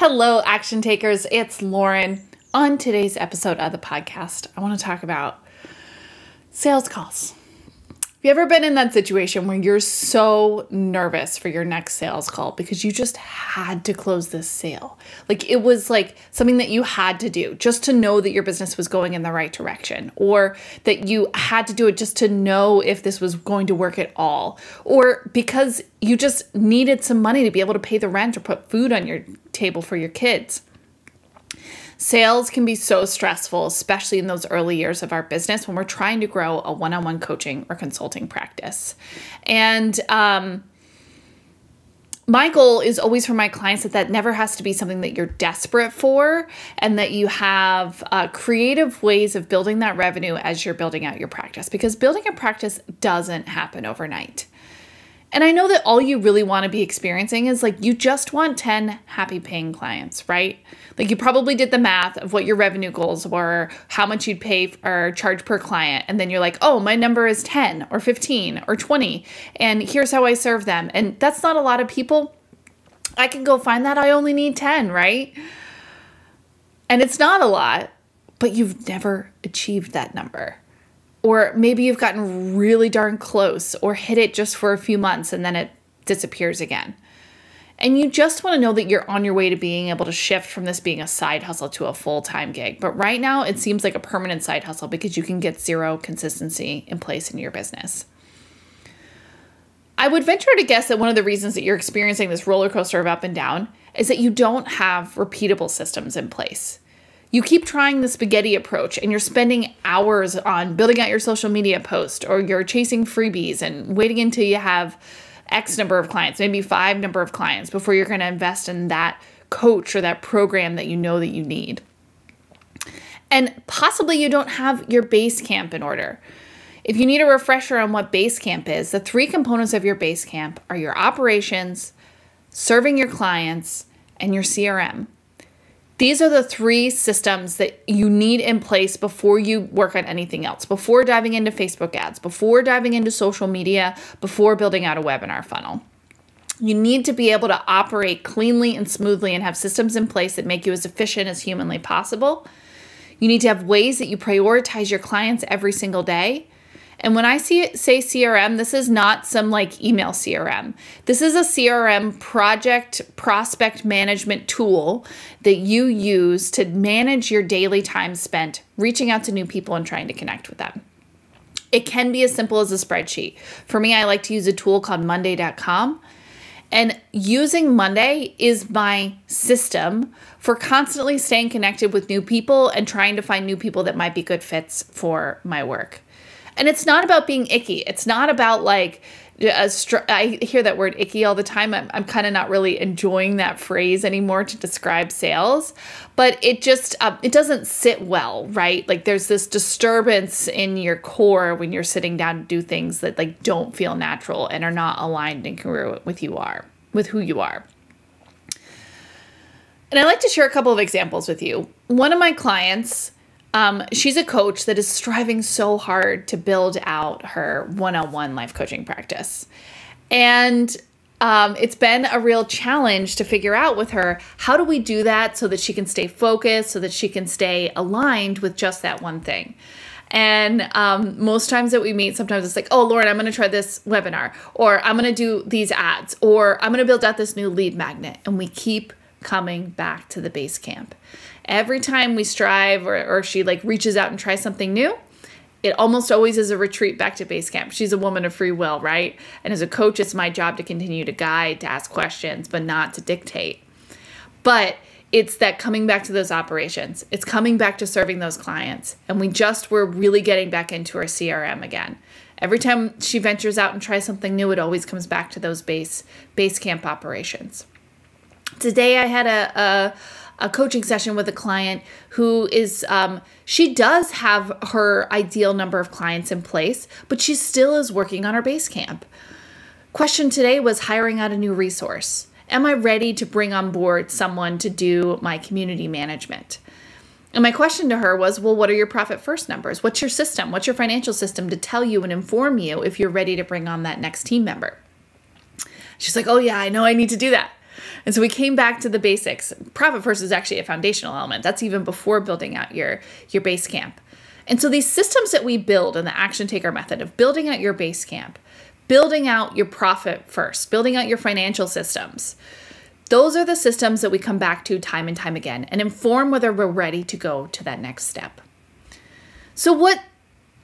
Hello, action takers. It's Lauren. On today's episode of the podcast, I want to talk about sales calls. Have you ever been in that situation where you're so nervous for your next sales call because you just had to close this sale? Like it was like something that you had to do just to know that your business was going in the right direction, or that you had to do it just to know if this was going to work at all, or because you just needed some money to be able to pay the rent or put food on your table for your kids. Sales can be so stressful, especially in those early years of our business when we're trying to grow a one-on-one coaching or consulting practice. And my goal is always for my clients that never has to be something that you're desperate for, and that you have creative ways of building that revenue as you're building out your practice, because building a practice doesn't happen overnight. And I know that all you really want to be experiencing is like, you just want 10 happy paying clients, right? Like you probably did the math of what your revenue goals were, how much you'd pay or charge per client. And then you're like, oh, my number is 10 or 15 or 20. And here's how I serve them. And that's not a lot of people. I can go find that. I only need 10, right? And it's not a lot, but you've never achieved that number. Or maybe you've gotten really darn close or hit it just for a few months and then it disappears again. And you just want to know that you're on your way to being able to shift from this being a side hustle to a full-time gig. But right now it seems like a permanent side hustle because you can get zero consistency in place in your business. I would venture to guess that one of the reasons that you're experiencing this roller coaster of up and down is that you don't have repeatable systems in place. You keep trying the spaghetti approach and you're spending hours on building out your social media post, or you're chasing freebies and waiting until you have X number of clients, maybe 5 number of clients, before you're going to invest in that coach or that program that you know that you need. And possibly you don't have your Basecamp in order. If you need a refresher on what Basecamp is, the 3 components of your Basecamp are your operations, serving your clients, and your CRM. These are the 3 systems that you need in place before you work on anything else, before diving into Facebook ads, before diving into social media, before building out a webinar funnel. You need to be able to operate cleanly and smoothly and have systems in place that make you as efficient as humanly possible. You need to have ways that you prioritize your clients every single day. And when I say CRM, this is not some like email CRM. This is a CRM project prospect management tool that you use to manage your daily time spent reaching out to new people and trying to connect with them. It can be as simple as a spreadsheet. For me, I like to use a tool called monday.com. And using Monday is my system for constantly staying connected with new people and trying to find new people that might be good fits for my work. And it's not about being icky. It's not about like, I hear that word icky all the time. I'm kind of not really enjoying that phrase anymore to describe sales, but it just, it doesn't sit well, right? Like there's this disturbance in your core when you're sitting down to do things that like don't feel natural and are not aligned and congruent with who you are. And I'd like to share a couple of examples with you. One of my clients, she's a coach that is striving so hard to build out her one-on-one life coaching practice. And it's been a real challenge to figure out with her, how do we do that so that she can stay focused, so that she can stay aligned with just that one thing? And most times that we meet, sometimes it's like, oh, Lauren, I'm going to try this webinar, or I'm going to do these ads, or I'm going to build out this new lead magnet. And we keep coming back to the Basecamp. Every time we strive or she like reaches out and tries something new, it almost always is a retreat back to Basecamp. She's a woman of free will, right? And as a coach, it's my job to continue to guide, to ask questions, but not to dictate. But it's that coming back to those operations. It's coming back to serving those clients. And we're really getting back into our CRM again. Every time she ventures out and tries something new, it always comes back to those Basecamp operations. Today I had a coaching session with a client who is, she does have her ideal number of clients in place, but she still is working on her Basecamp. Question today was hiring out a new resource. Am I ready to bring on board someone to do my community management? And my question to her was, well, what are your profit first numbers? What's your system? What's your financial system to tell you and inform you if you're ready to bring on that next team member? She's like, oh yeah, I know I need to do that. And so we came back to the basics. Profit first is actually a foundational element. That's even before building out your base camp. And so these systems that we build in the action taker method of building out your base camp, building out your profit first, building out your financial systems, those are the systems that we come back to time and time again and inform whether we're ready to go to that next step. So what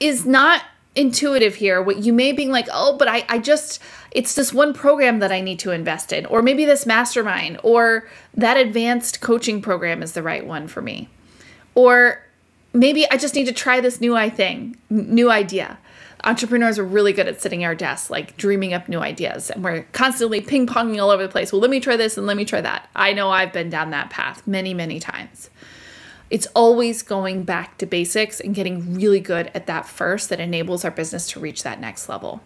is not intuitive here, what you may be like, oh, but it's this one program that I need to invest in, or maybe this mastermind, or that advanced coaching program is the right one for me. Or maybe I just need to try this new idea. Entrepreneurs are really good at sitting at our desks, like dreaming up new ideas, and we're constantly ping-ponging all over the place. Well, let me try this and let me try that. I know I've been down that path many, many times. It's always going back to basics and getting really good at that first that enables our business to reach that next level.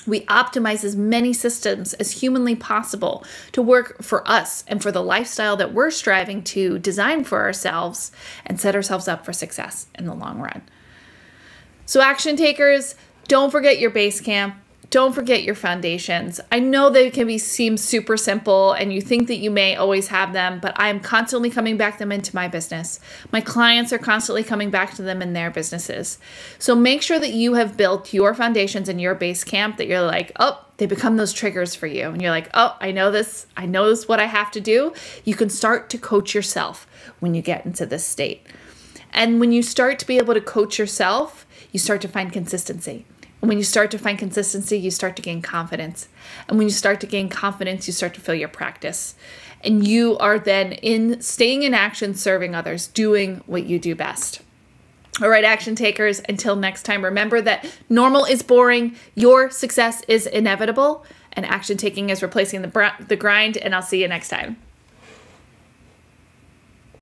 We optimize as many systems as humanly possible to work for us and for the lifestyle that we're striving to design for ourselves and set ourselves up for success in the long run. So action takers, don't forget your base camp. Don't forget your foundations. I know they can seem super simple and you think that you may always have them, but I'm constantly coming back them into my business. My clients are constantly coming back to them in their businesses. So make sure that you have built your foundations in your base camp, that you're like, oh, they become those triggers for you. And you're like, oh, I know this is what I have to do. You can start to coach yourself when you get into this state. And when you start to be able to coach yourself, you start to find consistency. And when you start to find consistency, you start to gain confidence. And when you start to gain confidence, you start to feel your practice. And you are then staying in action, serving others, doing what you do best. All right, action takers, until next time, remember that normal is boring, your success is inevitable, and action taking is replacing the grind, and I'll see you next time.